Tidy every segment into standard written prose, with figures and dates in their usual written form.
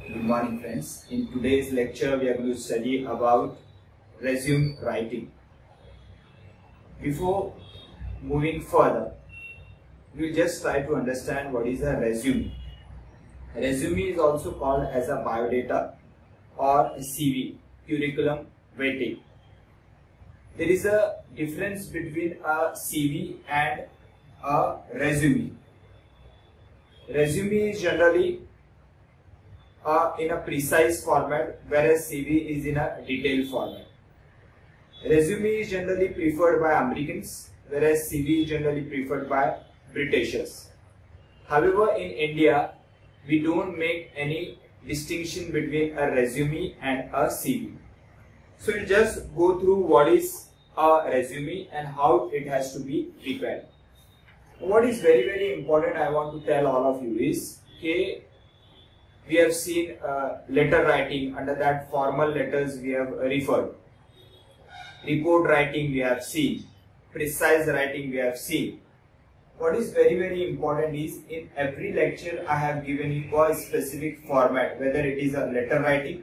Good morning, friends. In today's lecture, we are going to study about resume writing. Before moving further, we'll just try to understand what is a resume. Resume is also called as a biodata or a CV, curriculum vitae. There is a difference between a CV and a resume. Resume is generally in a precise format, whereas CV is in a detailed format. Resume is generally preferred by Americans, whereas CV is generally preferred by Britishers. However, in India, we don't make any distinction between a resume and a CV. So we'll just go through what is a resume and how it has to be prepared. What is very important I want to tell all of you is that we have seen letter writing. Under that, formal letters we have referred. Report writing we have seen. Precise writing we have seen. What is very important is in every lecture I have given you a specific format, whether it is a letter writing,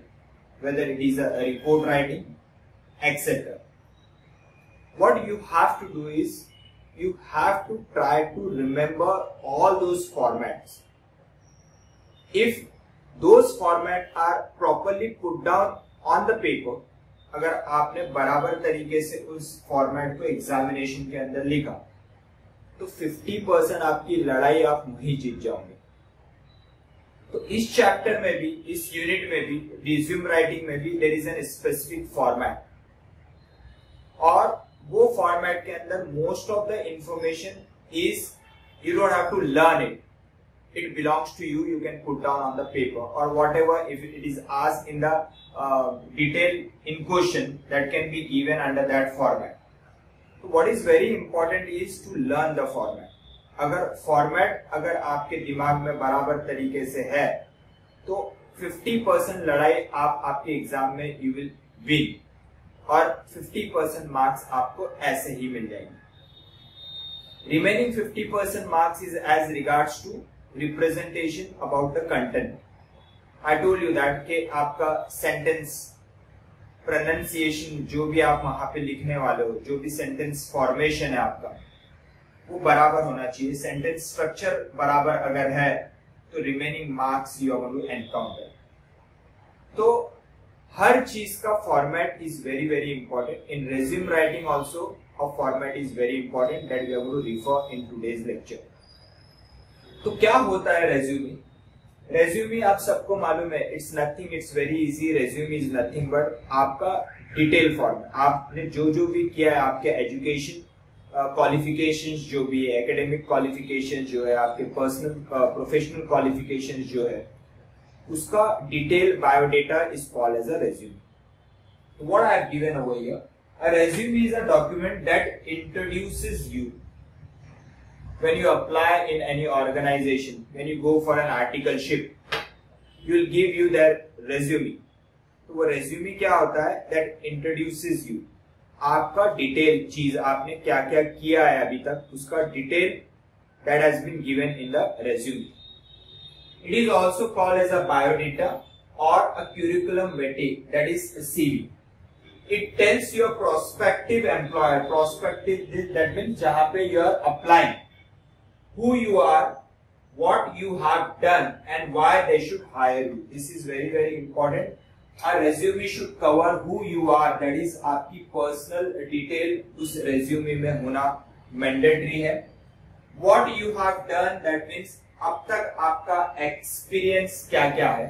whether it is a report writing, etc. What you have to do is you have to try to remember all those formats. If those formats are properly put down on the paper, अगर आपने बराबर तरीके से उस format को examination के अंदर लिखा तो 50% आपकी लड़ाई आप वहीं जीत जाओगे. तो इस चैप्टर में भी, इस यूनिट में भी, रिज्यूम राइटिंग में भी there is an specific format, और वो फॉर्मेट के अंदर most of the information is you don't have to learn it. It belongs to you. You can put down on the paper or whatever. If it is asked in the detail in question, that can be given under that format. So what is very important is to learn the format. अगर format अगर आपके दिमाग में बराबर तरीके से है तो 50% लड़ाई आप आपके एग्जाम में you will win और 50% मार्क्स आपको ऐसे ही मिल जाएंगे. Remaining 50% marks is as regards to representation about the content. I told you that कि आपका sentence pronunciation जो भी आप वहां पे लिखने वाले हो, जो भी sentence formation है आपका, वो बराबर होना चाहिए. Sentence structure बराबर अगर है तो remaining marks you are going to encounter. तो हर चीज का format is very important. In resume writing also a format is very important that we are going to refer in today's lecture. तो क्या होता है रेज्यूमे? रेज्यूमे आप सबको मालूम है, it's nothing, it's very easy. Resume is nothing but आपका detail form. आपने जो भी किया है, आपके एजुकेशन क्वालिफिकेशंस जो भी है, एकेडमिक क्वालिफिकेशंस जो है, आपके पर्सनल प्रोफेशनल क्वालिफिकेशंस जो है, उसका detail biodata is called as a resume. What I have given over here, a resume is a document that introduces you. When you apply in any organization, when you go for an articleship, you will give you their resume. तो वो resume क्या होता है? That introduces you. आपका detail चीज, आपने क्या क्या किया है अभी तक, उसका detail that has been given in the resume. It is also called as a biodata or a curriculum vitae, that is a CV. It tells your prospective employer, prospective that means जहाँ पे you are applying, who you are, what you have done and why they should hire you. This is very important. A resume should cover who you are, that is आपकी personal detail उस resume में होना mandatory है. What you have done, that means अब तक आपका experience क्या क्या है,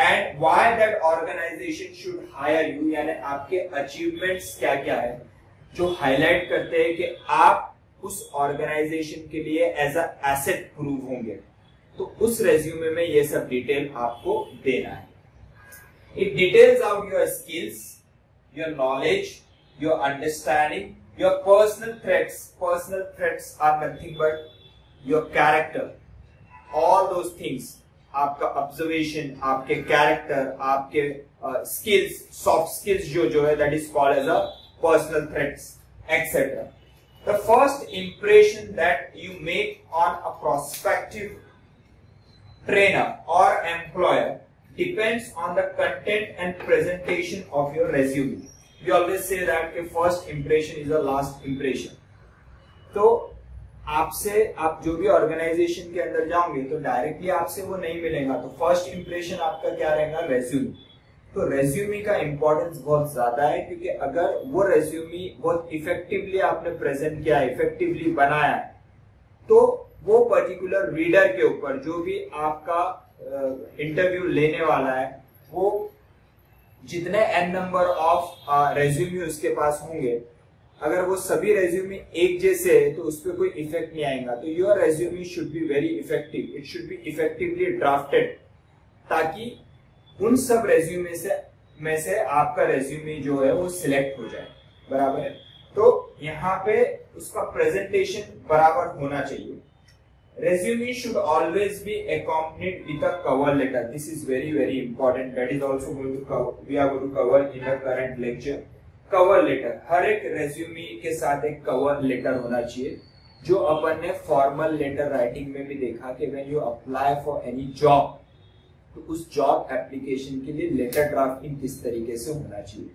and why that organization should hire you, यानी आपके achievements क्या क्या है जो highlight करते हैं कि आप उस ऑर्गेनाइजेशन के लिए एज अ एसेट प्रूव होंगे. तो उस रेज्यूमे में ये सब डिटेल आपको देना है. It details out your skills, your knowledge, your understanding, your personal threats. Personal threats are nothing but your character, all those things. आपका ऑब्जर्वेशन, आपके कैरेक्टर, आपके स्किल्स, सॉफ्ट स्किल्स जो है, that is called as a personal threats, etcetera. The first impression that you make on a prospective trainer or employer, depends on the content and presentation of your resume. We always say that a first impression is a last impression. तो आपसे आप जो भी organisation के अंदर जाओगे तो directly आपसे वो नहीं मिलेगा, तो फर्स्ट इंप्रेशन आपका क्या रहेगा, रेज्यूमे। तो रेज्यूमे का इंपॉर्टेंस बहुत ज्यादा है, क्योंकि अगर वो रेज्यूमे बहुत इफेक्टिवली आपने प्रेजेंट किया, इफेक्टिवली बनाया, तो वो पर्टिकुलर रीडर के ऊपर जो भी आपका इंटरव्यू लेने वाला है, वो जितने n नंबर ऑफ रेज्यूमे उसके पास होंगे, अगर वो सभी रेज्यूमे एक जैसे है तो उस पर कोई इफेक्ट नहीं आएगा। तो your resume should be very effective, it should be effectively drafted, ताकि उन सब रेज्यूमे में से आपका रेज्यूमे जो है वो सिलेक्ट हो जाए। बराबर है। तो यहाँ पे उसका प्रेजेंटेशन बराबर होना चाहिए। Resume should always be accompanied with a cover letter. This is very very important. That is also going to cover, we are going to cover in the current lecture. Cover letter, हर एक resume के साथ एक cover letter होना चाहिए, जो अपन ने formal letter writing में भी देखा कि when you apply for any job, तो उस job application के लिए letter drafting किस तरीके से होना चाहिए।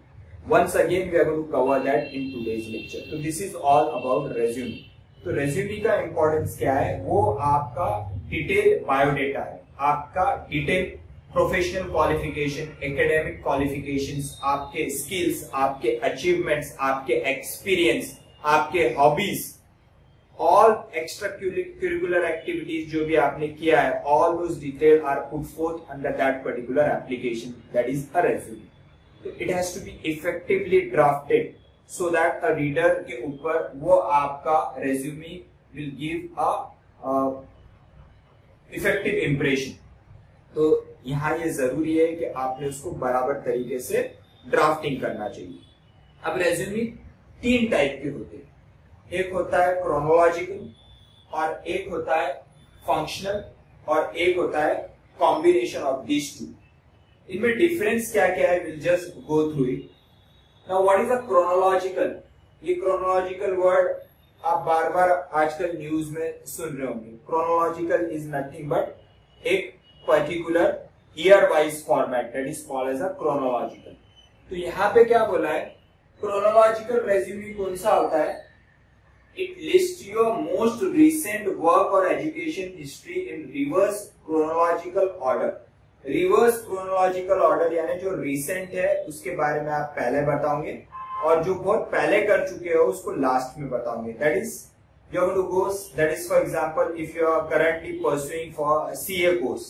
Once again we are going to cover that in today's lecture. So this is all about resume. तो रेज्यूमे का इंपॉर्टेंस क्या है, वो आपका डिटेल बायोडेटा है, आपका detail professional qualification, academic qualifications, आपके स्किल्स, आपके अचीवमेंट्स, आपके एक्सपीरियंस, आपके hobbies, all extracurricular activities जो भी आपने किया है, all those detail are put forth under that particular application, that is a resume. तो it has to be effectively drafted so that a reader के ऊपर वो आपका resume will give a effective impression. तो यहाँ ये जरूरी है कि आपने उसको बराबर तरीके से ड्राफ्टिंग करना चाहिए. अब रेज्यूमे 3 टाइप के होते हैं, एक होता है क्रोनोलॉजिकल, और एक होता है फंक्शनल, और एक होता है कॉम्बिनेशन ऑफ दीज टू. इनमें डिफरेंस क्या क्या है, will just go through it. Now what is a chronological? ये chronological word आप बार बार आजकल न्यूज में सुन रहे होंगे. Chronological is nothing but एक particular year wise format that is called as a chronological. तो यहाँ पे क्या बोला है, chronological resume कौन सा होता है, it lists your most recent work or education history in reverse chronological order. Reverse chronological order यानी जो रिसेंट है उसके बारे में आप पहले बताओगे, और जो बहुत पहले कर चुके हो उसको लास्ट में बताओगे. That is you are going to go, that is for example if you are currently pursuing for CA course,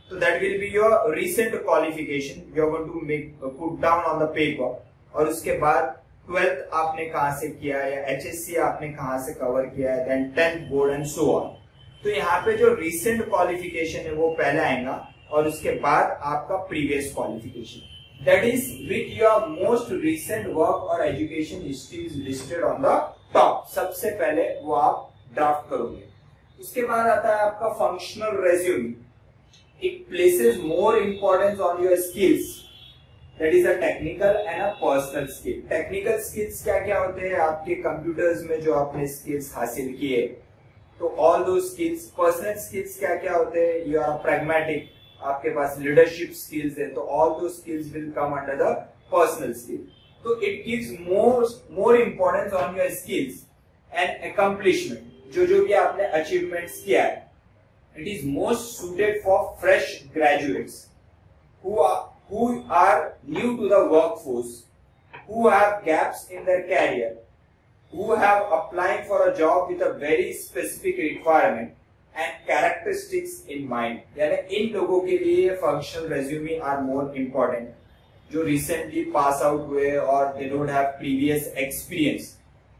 तो that will be your recent qualification, you are going to make put down on the paper. और उसके बाद 12th आपने कहां से किया है, या एचएससी आपने कहां से कवर किया है, then 10th board and so on. तो यहाँ पे जो रिसेंट क्वालिफिकेशन है वो पहले आएगा, और उसके बाद आपका previous qualification, that is with your most recent work और education history is listed on the top. सबसे पहले वो आप ड्राफ्ट करोगे. उसके बाद आता है आपका functional resume. It places more importance on your skills, that is a technical and a personal skill. Technical skills क्या क्या होते हैं, आपके कंप्यूटर्स में जो आपने स्किल्स हासिल किए, तो all those skills. Personal skills क्या क्या होते हैं, यू आर प्रैग्मेटिक, आपके पास लीडरशिप स्किल्स है, तो all those skills will come under the personal skill. तो it gives more importance on your skills and accomplishment, जो जो भी आपने अचीवमेंट्स किया है. It is most suited for fresh graduates who are new to the workforce, who have gaps in their career, who have applying for a job with a very specific requirement and characteristics in mind. यानी इन लोगों के लिए functional resume are more important, जो recently pass out हुए और they don't have previous experience.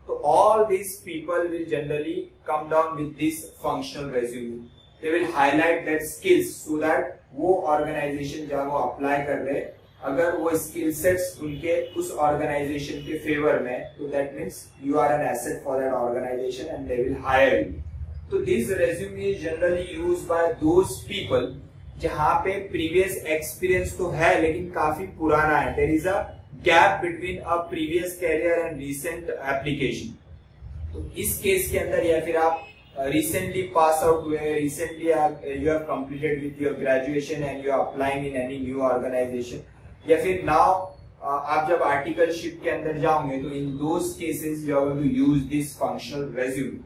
तो all this people will generally come down with this functional resume. They will highlight that skills so that वो organization जहां वो apply कर रहे हैं, अगर वो स्किल सेट्स उनके उस ऑर्गेनाइजेशन के फेवर में, तो that means you are an asset for that organization and they will hire you. तो this resume is generally used by those people जहां पे प्रीवियस एक्सपीरियंस तो है लेकिन काफी पुराना है. There is a gap between a previous career and recent application. तो इस केस के अंदर, या फिर आप recently pass out, where recently you have completed with your graduation and you are applying in any new organization, या फिर now आप जब articleship के अंदर जाओगे तो in those cases you are going to use this functional resume.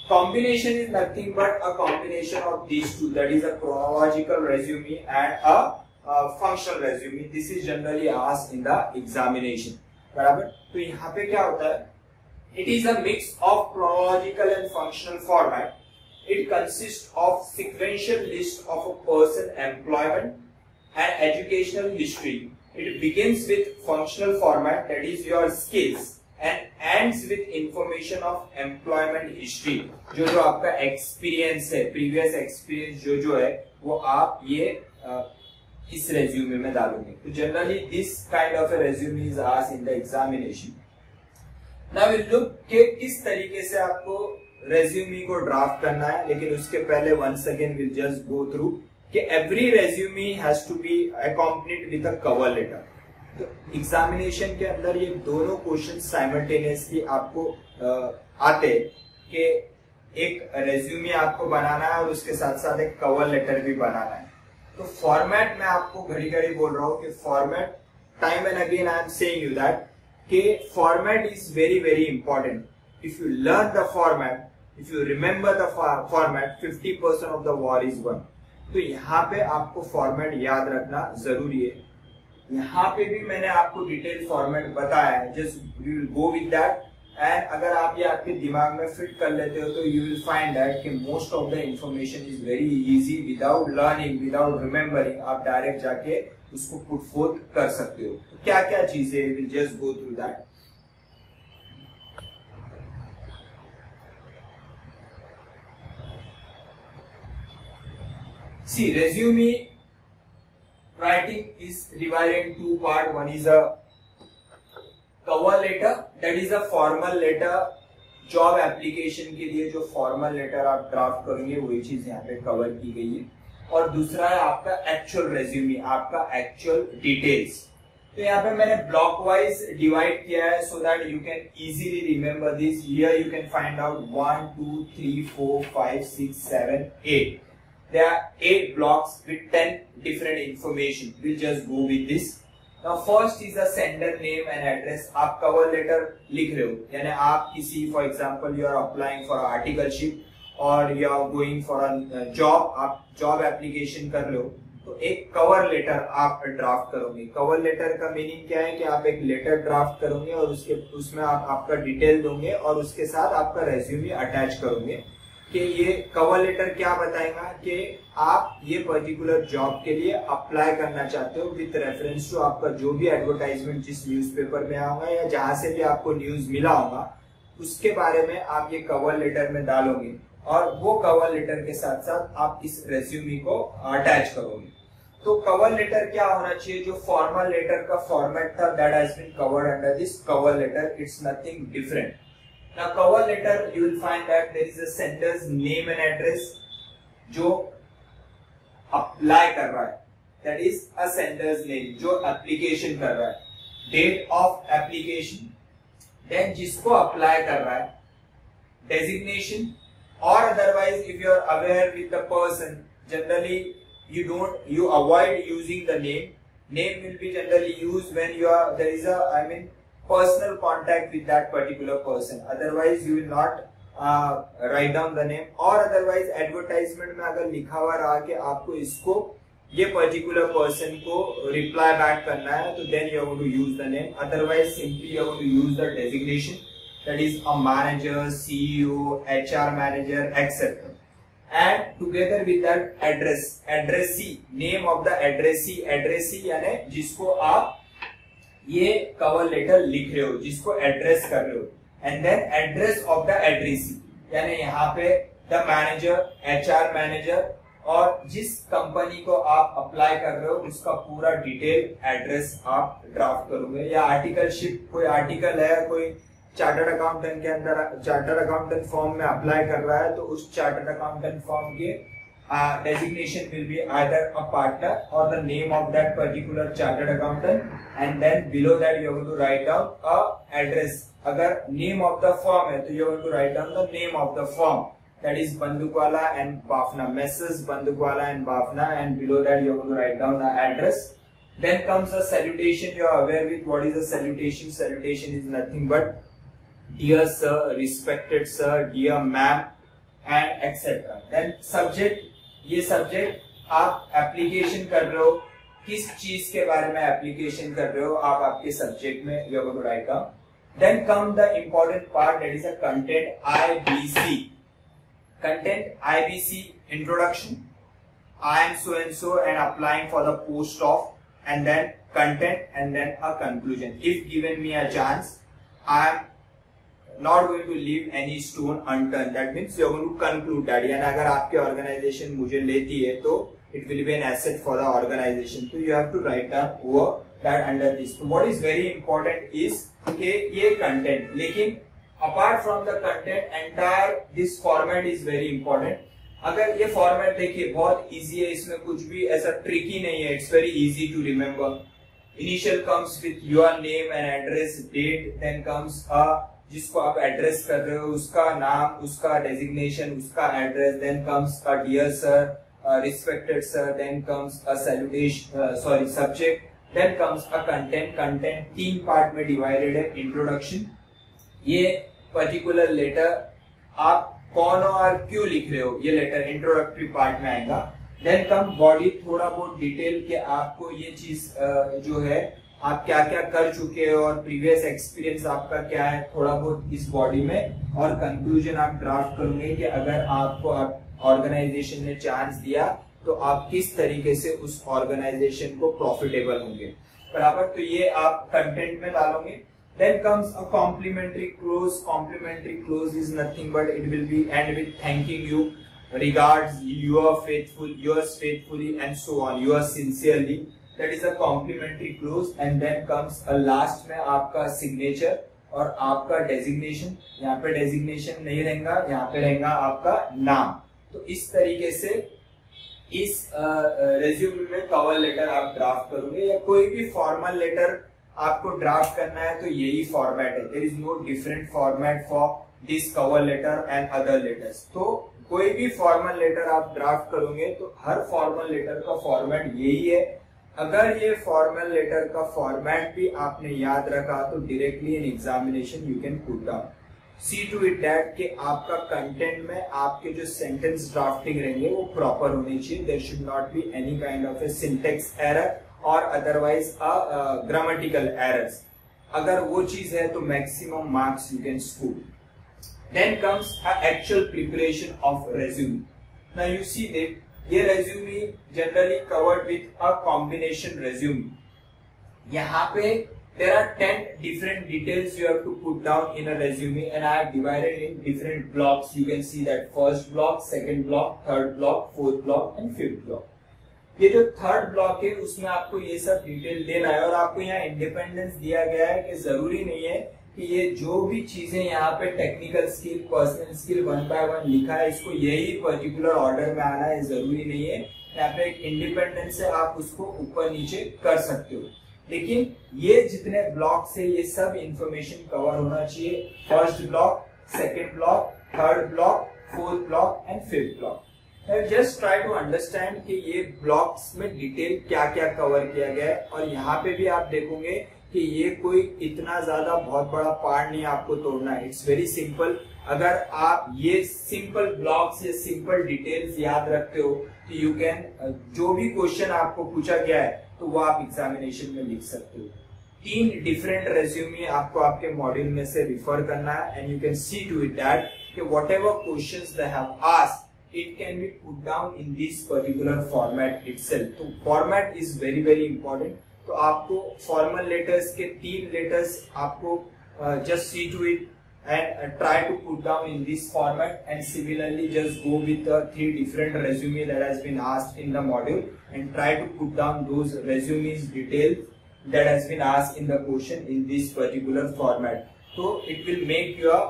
Combination is nothing but a combination of these two, that is a chronological resume and a functional resume. This is generally asked in the examination. बराबर. तो यहाँ पे क्या होता है? It is a mix of chronological and functional format. It consists of sequential list of a person, employment and educational history. It begins with functional format, that is your skills, and ends with information of employment history. जो आपका experience है, previous experience जो है, वो आप ये इस resume में डालोगे. तो generally this kind of a resume is asked in the examination. Now we'll look कि किस तरीके से आपको resume को ड्राफ्ट करना है, लेकिन उसके पहले once again we'll just go through कि every resume has to be accompanied with a cover letter. तो एग्जामिनेशन के अंदर ये दोनों क्वेश्चन साइमल्टेनियसली आपको आते कि एक रेज्यूमे आपको बनाना है और उसके साथ साथ एक कवर लेटर भी बनाना है. तो फॉर्मेट मैं आपको घड़ी घड़ी बोल रहा हूँ कि format, time and again I am saying you that कि format is very very important. If you learn the format, if you remember the format, 50% of the war is won. तो यहाँ पे आपको फॉर्मेट याद रखना जरूरी है. यहाँ पे भी मैंने आपको डिटेल फॉर्मेट बताया है, just we will go with that. And अगर आप ये आपके दिमाग में फिट कर लेते हो तो यू विल फाइंड दैट कि most of the information is very easy. Without learning, without remembering, आप डायरेक्ट जाके उसको पुट फोर्थ कर सकते हो. तो क्या क्या चीजें, will just go through that. See, resume writing is divided in two parts. One is a cover letter, that is a formal letter. Job application के लिए जो फॉर्मल लेटर आप ड्राफ्ट करेंगे वही चीज यहाँ पे कवर की गई है. और दूसरा है आपका एक्चुअल रेज्यूमे, आपका एक्चुअल डिटेल्स. तो यहाँ पे मैंने ब्लॉक वाइज डिवाइड किया है so that you can easily remember this. Here you can find out 1 2 3 4 5 6 7 8. There are 8 blocks with 10 different information. We'll just go with this. Now first is a sender name and address. आप cover letter लिख रहे हो, यानी आप किसी, for example, you are applying for articleship or you are going for a job, आप job application कर रहे हो, तो एक cover letter आप ड्राफ्ट करोगे. cover letter का मीनिंग क्या है कि आप एक लेटर ड्राफ्ट करोगे और उसमें आप आपका डिटेल दोगे और उसके साथ आपका रेज्यूमे अटैच करोगे. कि ये कवर लेटर क्या बताएगा कि आप ये पर्टिकुलर जॉब के लिए अप्लाई करना चाहते हो विद रेफरेंस टू आपका जो भी एडवर्टाइजमेंट जिस न्यूज़पेपर में आऊंगा या जहां से भी आपको न्यूज मिला होगा उसके बारे में आप ये कवर लेटर में डालोगे और वो कवर लेटर के साथ साथ आप इस रेज्यूमे को अटैच करोगे. तो कवर लेटर क्या होना चाहिए? जो फॉर्मल लेटर का फॉर्मेट था that has been covered under this cover letter. It's nothing different. Now cover letter you will find that there is a sender's name and address जो apply कर रहा है, that is a sender's name जो application कर रहा है, date of application, then जिसको apply कर रहा है, designation, or otherwise if you are aware with the person, generally you avoid using the name. Name will be generally used when there is a personal contact with that particular person. Otherwise you will not write down the name. or otherwise advertisement में अगर लिखा हुआ रहा कि आपको इसको ये particular person को reply back करना है तो then you are going to use the name. Otherwise simply you are going to use the designation, that is a manager, CEO, HR manager, etc. and together with that addressee, name of the addressee यानी जिसको आप ये cover letter लिख रहे हो, जिसको address कर रहे हो. And then address of the addressee, यानी यहाँ पे द मैनेजर, HR मैनेजर, और जिस कंपनी को आप अप्लाई कर रहे हो उसका पूरा डिटेल एड्रेस आप ड्राफ्ट करोगे. या आर्टिकलशिप, कोई आर्टिकल है, कोई चार्टर्ड अकाउंटेंट के अंदर चार्टर्ड अकाउंटेंट फॉर्म में अप्लाई कर रहा है तो उस चार्टर्ड अकाउंटेंट फॉर्म के designation will be either a partner or the name of that particular chartered accountant, and then below that you are going to write down a address. अगर name of the firm है तो you are going to write down the name of the firm, that is Bandukwala and Bafna, Messrs Bandukwala and Bafna, and below that you are going to write down the address. Then comes a salutation. You are aware with what is a salutation. Salutation is nothing but dear sir, respected sir, dear ma'am, and etc. Then subject, ये subject आप application कर रहे हो, किस चीज के बारे में application कर रहे हो आप आपके subject में you are going to write down. Then come the important part, that is a content IBC. Content IBC, introduction. I am so and so and applying for the post of, and then content and then a conclusion. If given me a chance, I am not going to leave any stone unturned. That means you are going to conclude that. यानी अगर आपके organization मुझे लेती है तो it will be an asset for the organization. So you have to write down over that under this. So what is very important is कि ये content. लेकिन apart from the content, entire this format is very important. अगर ये format देखिए बहुत easy है, इसमें कुछ भी ऐसा tricky नहीं है. It's very easy to remember. Initial comes with your name and address, date, then comes a जिसको आप एड्रेस कर रहे हो उसका नाम, उसका डेजिग्नेशन, उसका address, then comes a dear sir, respected sir, then comes a salutation, sorry subject, then comes a content. Content 3 part में डिवाइडेड है. इंट्रोडक्शन, ये पर्टिकुलर लेटर आप कौन और क्यों लिख रहे हो, ये लेटर इंट्रोडक्टरी पार्ट में आएगा. देन कम बॉडी, थोड़ा बहुत डिटेल के आपको ये चीज जो है आप क्या क्या कर चुके हो और प्रीवियस एक्सपीरियंस आपका क्या है, थोड़ा बहुत इस बॉडी में. और कंक्लूजन आप ड्राफ्ट करोगे कि अगर आपको ऑर्गेनाइजेशन ने चांस दिया तो आप किस तरीके से उस ऑर्गेनाइजेशन को प्रॉफिटेबल होंगे, बराबर. तो ये आप कंटेंट में डालोगे. Then comes a complimentary close. Complimentary close is nothing but it will be end with thanking you, regards, yours faithfully and so on, yours sincerely. That is a complimentary clause. And then comes a last में आपका signature और आपका designation. यहाँ पे designation नहीं रहेगा, यहाँ पे रहेगा आपका नाम. तो इस तरीके से इस resume में cover letter आप ड्राफ्ट करोगे, या कोई भी formal letter आपको ड्राफ्ट करना है तो यही फॉर्मेट है. There is no different format for this cover letter and other letters. तो कोई भी फॉर्मल लेटर आप ड्राफ्ट करोगे तो हर फॉर्मल लेटर का फॉर्मेट यही है. अगर ये फॉर्मल लेटर का फॉर्मेट भी आपने याद रखा तो directly in examination you can put down. See to it that कि आपका कंटेंट में आपके जो सेंटेंस ड्राफ्टिंग रहेंगे वो प्रॉपर होनी चाहिए. There should not be any kind of a syntax error और अदरवाइज ग्रामेटिकल एरर्स. अगर वो चीज है तो maximum marks you can score. Then comes actual preparation of resume. Now you see that ये resume generally covered with a combination resume. यहाँ पे there are 10 different details you have to put down in a resume, and I have divided in different blocks. You can see that first block, second block, third block, fourth block and fifth block. ये जो third block है उसमें आपको ये सब detail देना है, और आपको यहाँ इंडिपेंडेंस दिया गया है कि जरूरी नहीं है कि ये जो भी चीजें यहाँ पे technical skill, personal skill 1 by 1 लिखा है इसको यही पर्टिकुलर ऑर्डर में आना है, जरूरी नहीं है. यहाँ पे एक इंडिपेंडेंस से आप उसको ऊपर नीचे कर सकते हो. लेकिन ये जितने ब्लॉक से ये सब इंफॉर्मेशन कवर होना चाहिए. First block, second block, third block, fourth block and fifth block. Just try to understand कि ये ब्लॉक्स में डिटेल क्या क्या कवर किया गया है. और यहाँ पे भी आप देखोगे कि ये कोई इतना ज्यादा बहुत बड़ा पार्ट नहीं आपको तोड़ना है. It's very simple. अगर आप ये सिंपल ब्लॉक्स या सिंपल डिटेल्स याद रखते हो तो यू कैन, जो भी क्वेश्चन आपको पूछा गया है तो वो आप एग्जामिनेशन में लिख सकते हो. 3 डिफरेंट रेज्यूमे आपको आपके मॉड्यूल में से रिफर करना है, and you can see to it that कि whatever questions they have asked it can be put down in this particular format itself. तो format is very very important. तो आपको फॉर्मल लेटर्स के 3 letters आपको just see to it and try to put down in this format, and similarly just go with the 3 different resume that has been asked in the module and try to put down those resumes details that has been asked in the question in this particular format. So it will make your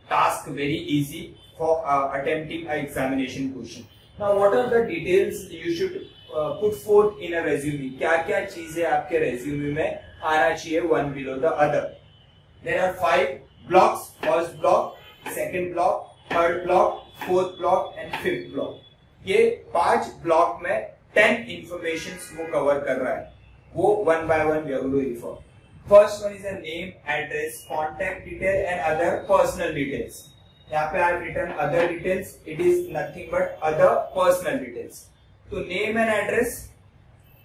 task very easy for attempting an examination question. Now what are the details you should put forth in a resume? क्या क्या चीजें आपके resume में आना चाहिए one below the other? There are 5 blocks. First block, second block, third block, fourth block and fifth block. ये 5 block में 10 information वो कवर कर रहा है, वो one by one we are going to refer. First one is a name, address, contact detail and other personal details. यहाँ पे I written other details, it is nothing but other personal details. तो name and address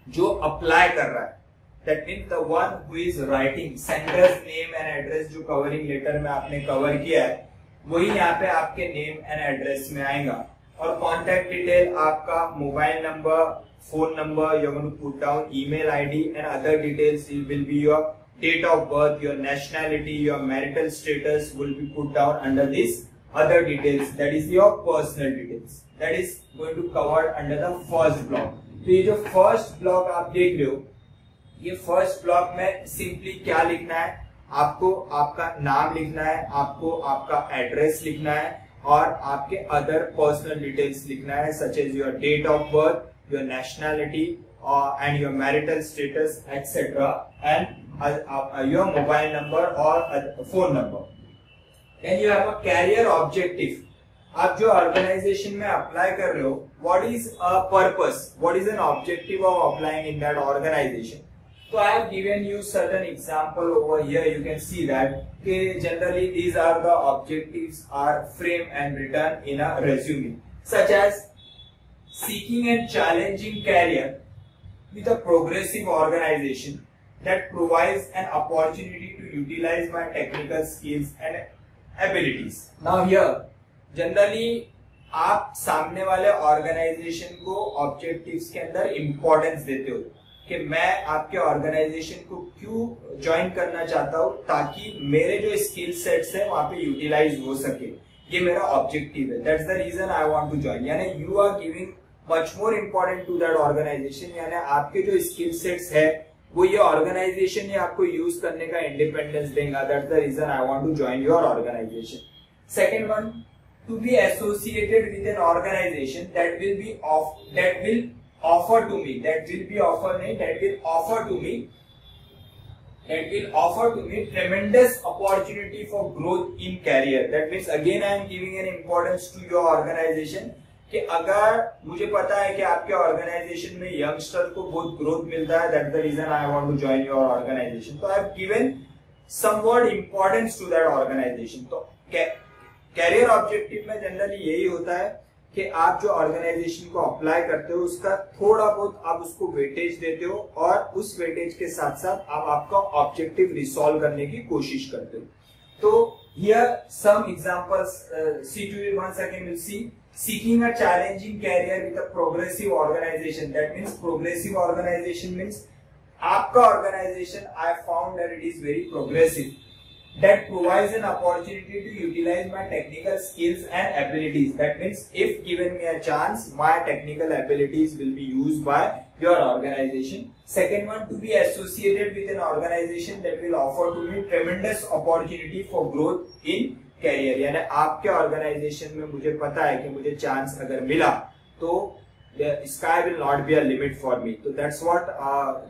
जो apply कर रहा है, that means the one who is writing, sender's name and address जो covering letter में आपने कवर किया है, वही यहाँ पे आपके नेम एंड एड्रेस में आएगा। और कॉन्टैक्ट डिटेल आपका mobile number, phone number, you're going to put down email ID and other details will be your date of birth, your nationality, your marital status will be put down under this other details, that is your personal details, that is going to cover under the first block. तो ये जो first block आप देख रहे हो, ये first block में simply क्या लिखना है, आपको आपका नाम लिखना है, आपको आपका एड्रेस लिखना है और आपके अदर पर्सनल डिटेल्स लिखना है, such as your date of birth, your nationality and your marital status etc. and your mobile number or phone number. Then you have a career objective. आप जो ऑर्गेनाइजेशन में apply कर रहे हो, what is a purpose, what is an objective of applying in that organization. So I have given you certain example over here. You can see that generally these are the objectives are framed and written in a resume, such as seeking and challenging career with a progressive organization that provides an opportunity to utilize my technical skills and abilities. Now here, generally आप सामने वाले organisation को objectives के अंदर importance देते हो कि मैं आपके ऑर्गेनाइजेशन को क्यों ज्वाइन करना चाहता हूँ, ताकि मेरे जो स्किल सेट्स है वहां पे यूटिलाइज हो सके, ये मेरा ऑब्जेक्टिव है, that's the reason I want to join. यानी you are giving much more important to that organization, यानी आपके जो स्किल सेट्स है वो ये ऑर्गेनाइजेशन ही आपको यूज करने का इंडिपेंडेंस देगा, that's the reason I want to join your organisation. Second one, to be associated with an organisation that will offer to me, that will offer to me tremendous opportunity for growth in career. That means again I am giving an importance to your organization कि अगर मुझे पता है कि आपके organisation में youngster को बहुत ग्रोथ मिलता है, that the reason I want to join your organization. तो I have given somewhat importance to that organization. तो कैरियर ऑब्जेक्टिव में जनरली यही होता है कि आप जो ऑर्गेनाइजेशन को अप्लाई करते हो उसका थोड़ा बहुत आप उसको वेटेज देते हो और उस वेटेज के साथ साथ आप आपका ऑब्जेक्टिव रिसॉल्व करने की कोशिश करते हो। तो here some examples, see to it once again, we'll see seeking a challenging career with a progressive organization. That means progressive organization means आपका organization, I found that it is very progressive, that provides an opportunity to utilize my technical skills and abilities. That means if given me a chance, my technical abilities will be used by your organization. Second one, to be associated with an organization that will offer to me tremendous opportunity for growth in career. यानी आपके organisation में मुझे पता है कि मुझे chance अगर मिला तो sky will not be a limit for me. तो that's what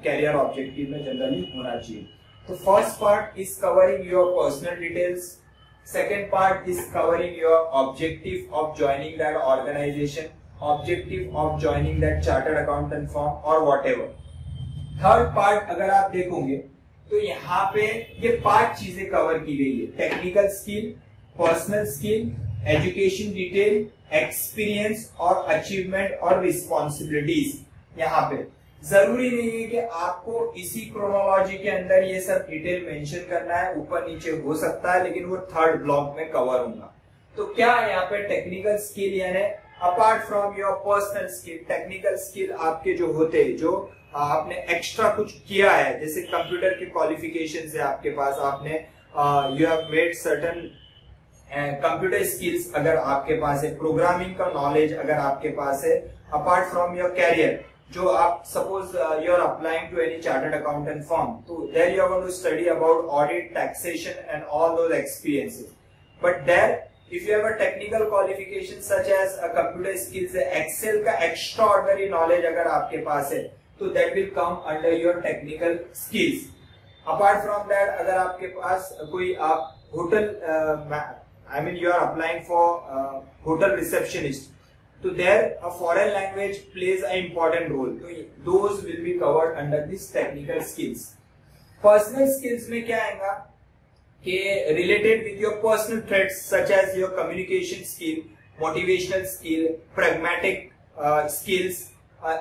career objective में जनरली होना चाहिए। तो first part is covering your personal details, second part is covering your objective of joining that organisation, objective of joining that chartered accountant firm और whatever. Third part अगर आप देखोगे तो यहाँ पे ये 5 चीजें कवर की गई है, technical skill, personal skill, education detail, experience और अचीवमेंट और रिस्पॉन्सिबिलिटीज। यहाँ पे जरूरी नहीं है कि आपको इसी क्रोनोलॉजी के अंदर ये सब डिटेल मेंशन करना है, ऊपर नीचे हो सकता है, लेकिन वो थर्ड ब्लॉक में कवर होगा। तो क्या है यहाँ पे टेक्निकल स्किल, यानी apart from your personal skill, technical skill आपके जो होते हैं, जो आपने एक्स्ट्रा कुछ किया है, जैसे कंप्यूटर के क्वालिफिकेशन है आपके पास, आपने you have made certain computer skills अगर आपके पास है, प्रोग्रामिंग का नॉलेज अगर आपके पास है, अपार्ट फ्रॉम योर कैरियर, जो आप suppose you are applying to any chartered accountant firm, तो there you are going to study about audit, taxation and all those experiences, but there if you have a technical qualification such as a computer skills, excel का extra ordinary knowledge अगर आपके पास है, तो that will come under your technical skills. Apart from that अगर आपके पास कोई आप hotel I mean you are applying for hotel receptionist, so there a foreign language plays an important role. So those will be covered under this technical skills. Personal skills में क्या आएगा कि related with your personal traits such as your communication skill, motivational skill, pragmatic skills,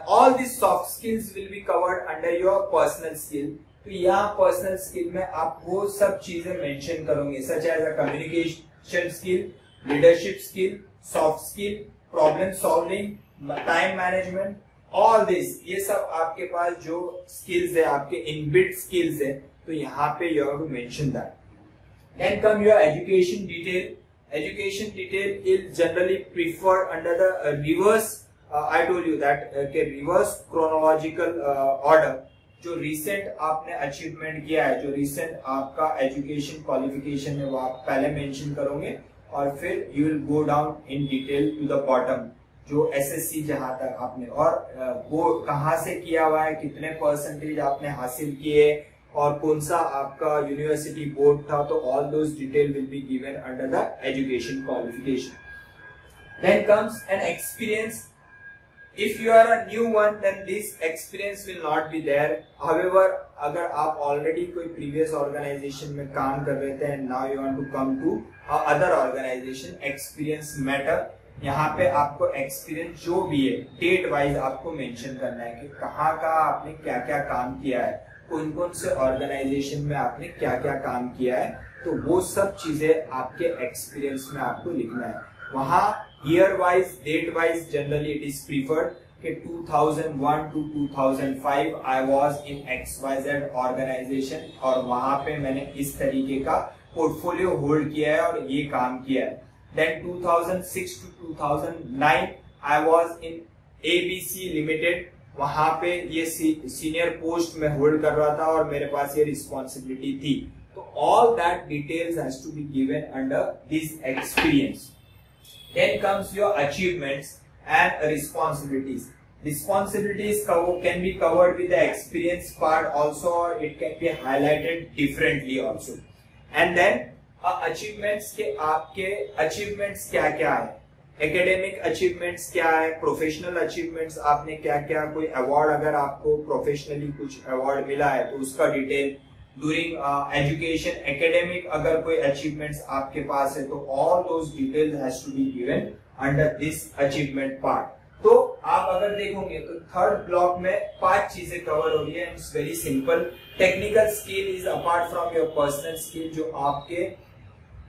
all these soft skills will be covered under your personal skill. तो यहाँ personal skill में आप वो सब चीजें मेंशन करोगे such as a communication skill, leadership skill, soft skill, problem solving, time management, all this, ये सब आपके पास जो स्किल्स है आपके इनबिल्ट स्किल्स है, तो यहाँ पे you have to mention that. Then come your education detail. Education detail is generally preferred under the reverse, I told you that के रिवर्स क्रोनोलॉजिकल ऑर्डर। जो रिसेंट आपने अचीवमेंट किया है, जो रिसेंट आपका एजुकेशन क्वालिफिकेशन है, वो आप पहले मेंशन करोगे और फिर you will go down in detail to the bottom, जो एसएससी जहां तक आपने और वो कहां से किया हुआ है, कितने परसेंटेज आपने हासिल किए और कौन सा आपका यूनिवर्सिटी बोर्ड था, तो all those detail will be given under the education qualification. Then comes an experience. If you are a new one, then this experience will not be there. However, अगर आप already कोई previous organization में काम कर रहे थे and now you want to come to other organization, experience matter. यहाँ पे आपको experience जो भी है date wise आपको mention करना है कि कहाँ आपने क्या क्या काम किया है, कौन कौन से organization में आपने क्या क्या काम किया है, तो वो सब चीजें आपके experience में आपको लिखना है। वहाँ year wise, date wise generally it is preferred कि 2001 to 2005 I was in XYZ organization और वहाँ पे मैंने इस तरीके का पोर्टफोलियो होल्ड किया है और ये काम किया है। Then 2006 to 2009 I was in ABC Limited, वहाँ पे ये सीनियर पोस्ट में होल्ड कर रहा था और मेरे पास ये रिस्पॉन्सिबिलिटी थी। तो all that details has to be given under this experience. Then comes your achievements and responsibilities. Responsibilities can be covered with the experience part also, or it can be highlighted differently also. And then achievements के आपके achievements क्या क्या है, academic achievements क्या है, professional achievements आपने क्या क्या, कोई award अगर आपको professionally कुछ award मिला है तो उसका detail, during education academic अगर कोई achievements आपके पास है तो all those details has to be given under this achievement part. तो आप अगर देखोगे तो थर्ड ब्लॉक में 5 चीजें कवर हो रही है। It's very simple. Technical skill is apart from your personal skill, जो आपके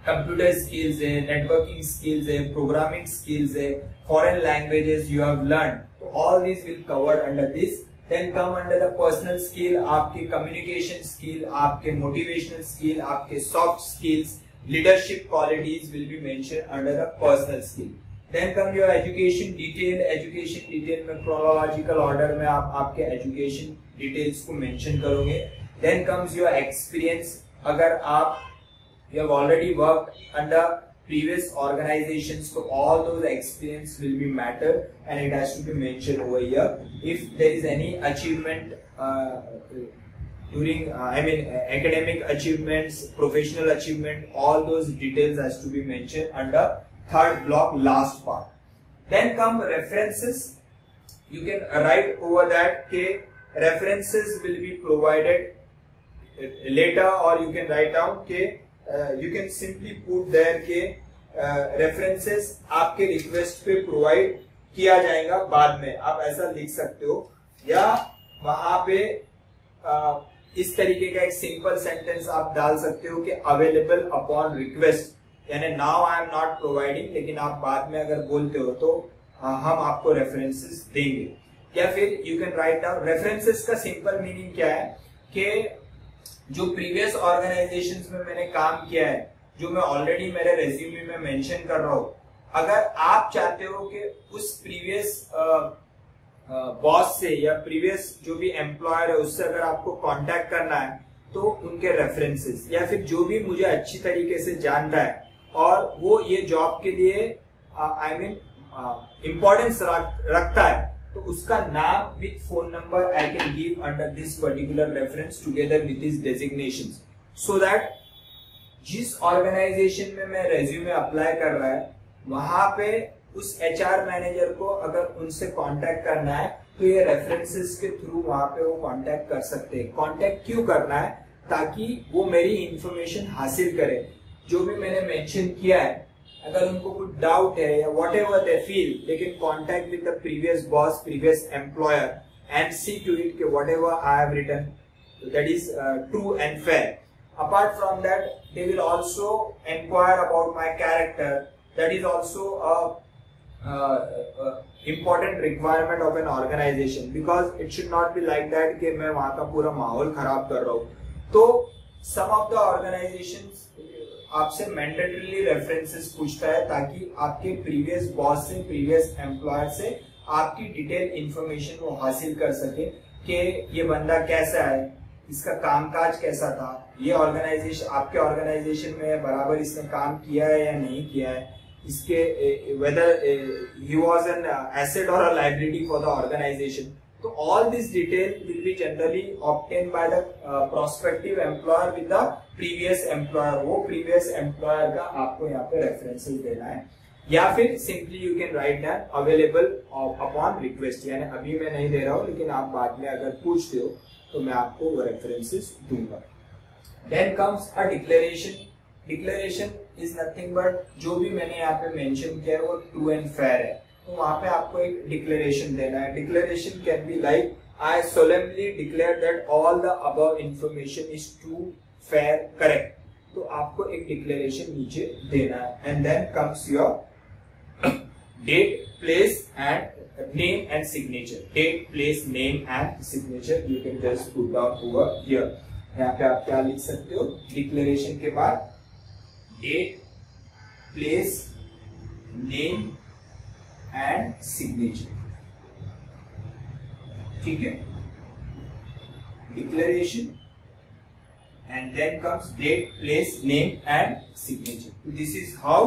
कंप्यूटर स्किल्स है, नेटवर्किंग स्किल्स है, प्रोग्रामिंग स्किल्स है, foreign languages you have learn, तो all this will covered under this. Then come under the personal skill, आपके communication skill, आपके motivational skill, आपके soft skills, leadership qualities will be mentioned under the personal skill. Then come your education detail. Education detail में chronological order में आप आपके education details को mention करोगे. Then comes your experience. अगर आप you have already worked under previous organizations, so all those experience will be matter and it has to be mentioned over here. If there is any achievement during academic achievements, professional achievement, all those details has to be mentioned under third block, last part. Then come references. You can write over that ke references will be provided later, or you can write down ke you can simply put there के references आपके request पे provide किया जाएगा बाद में, आप ऐसा लिख सकते हो, या वहां पे इस तरीके का एक सिंपल सेंटेंस आप डाल सकते हो कि अवेलेबल अपॉन रिक्वेस्ट, यानी now I am not providing, लेकिन आप बाद में अगर बोलते हो तो हम आपको रेफरेंसेस देंगे। या फिर you can write down references का सिंपल मीनिंग क्या है कि जो प्रीवियस ऑर्गेनाइजेशंस में मैंने काम किया है, जो मैं ऑलरेडी मेरे रेज्यूमे में मेंशन कर रहा हूं, अगर आप चाहते हो कि उस प्रीवियस बॉस से या प्रीवियस जो भी एम्प्लॉयर है उससे अगर आपको कांटेक्ट करना है तो उनके रेफरेंसेस, या फिर जो भी मुझे अच्छी तरीके से जानता है और वो ये जॉब के लिए इम्पोर्टेंस रखता है, तो उसका नाम with phone number I can give under this particular reference together with his designations, so that जिस ऑर्गेनाइजेशन में मैं रेज्यूमे अप्लाई कर रहा है वहां पे उस एचआर मैनेजर को अगर उनसे कांटेक्ट करना है तो ये रेफरेंसेस के थ्रू वहां पे वो कांटेक्ट कर सकते हैं। कांटेक्ट क्यों करना है? ताकि वो मेरी इंफॉर्मेशन हासिल करे। जो भी मैंने मेंशन किया है, अगर उनको कुछ डाउट है या whatever they feel, they can contact with the previous boss, previous employer and see to it कि whatever I have written that is true and fair. Apart from that, they will also inquire about my character. That is also a important requirement of an organization, because it should not be like that कि मैं वहाँ का पूरा माहौल खराब कर रहा हूँ। तो some of the organizations आपसे mandatorily references पूछता है ताकि आपके previous boss से, previous employer से आपकी detailed information वो हासिल कर सके कि ये बंदा कैसा है, इसका कामकाज कैसा था, ये ऑर्गेनाइजेशन आपके ऑर्गेनाइजेशन में बराबर इसने काम किया है या नहीं किया है, इसके whether he was an asset और a liability for the organization. तो all this detail will be generally obtain by the prospective employer with the previous employer. वो प्रीवियस एम्प्लॉयर का आपको यहाँ पे रेफरेंसेस देना है, या फिर simply you can write that available upon request, यानी अभी मैं नहीं दे रहा हूँ लेकिन आप बाद में अगर पूछते हो तो मैं आपको वो रेफरेंसेस दूंगा। Then comes a declaration. Declaration is nothing but जो भी मैंने यहाँ पे मेंशन किया है वो ट्रू एंड फेयर है, तो वहां पे आपको एक डिक्लेरेशन देना है। Declaration can be like I solemnly declare that all the above information is true, fair, correct. तो आपको एक डिक्लेरेशन नीचे देना है। And then comes your date, place and name and signature. Date, place, name and signature you can just put down over here. यहाँ पे आप क्या लिख सकते हो? डिक्लेरेशन के बाद date, place, name and signature. ठीक है? Declaration and then comes date, place, name and signature. This is how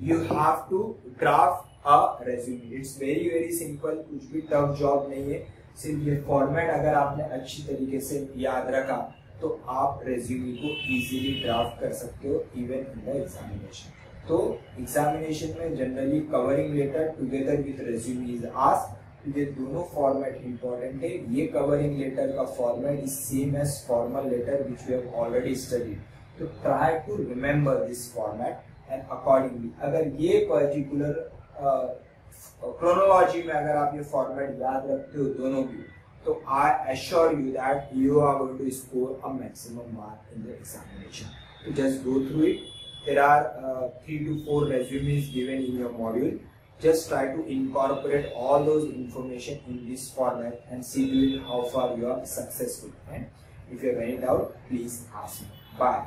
you have to draft a resume. It's very simple, कुछ भी टफ जॉब नहीं है। सिर्फ ये फॉर्मेट अगर आपने अच्छी तरीके से याद रखा तो आप रेज्यूमे को इजीली ड्राफ्ट कर सकते हो इवन इन द एग्जामिनेशन। तो एग्जामिनेशन में generally covering letter together with resume is asked. ये दोनों फॉर्मेट इंपॉर्टेंट है। ये कवरिंग लेटर का format is same as formal letter which we have already studied. तो try to remember this format and accordingly अगर ये particular chronology में अगर आप ये फॉर्मेट याद रखते हो दोनों की, तो I assure you that you are going to score a maximum mark in the examination. तो just go through it. There are 3 to 4 resumes given in your module. Just try to incorporate all those information in this format and see how far you are successful. And if you have any doubt, please ask me. Bye.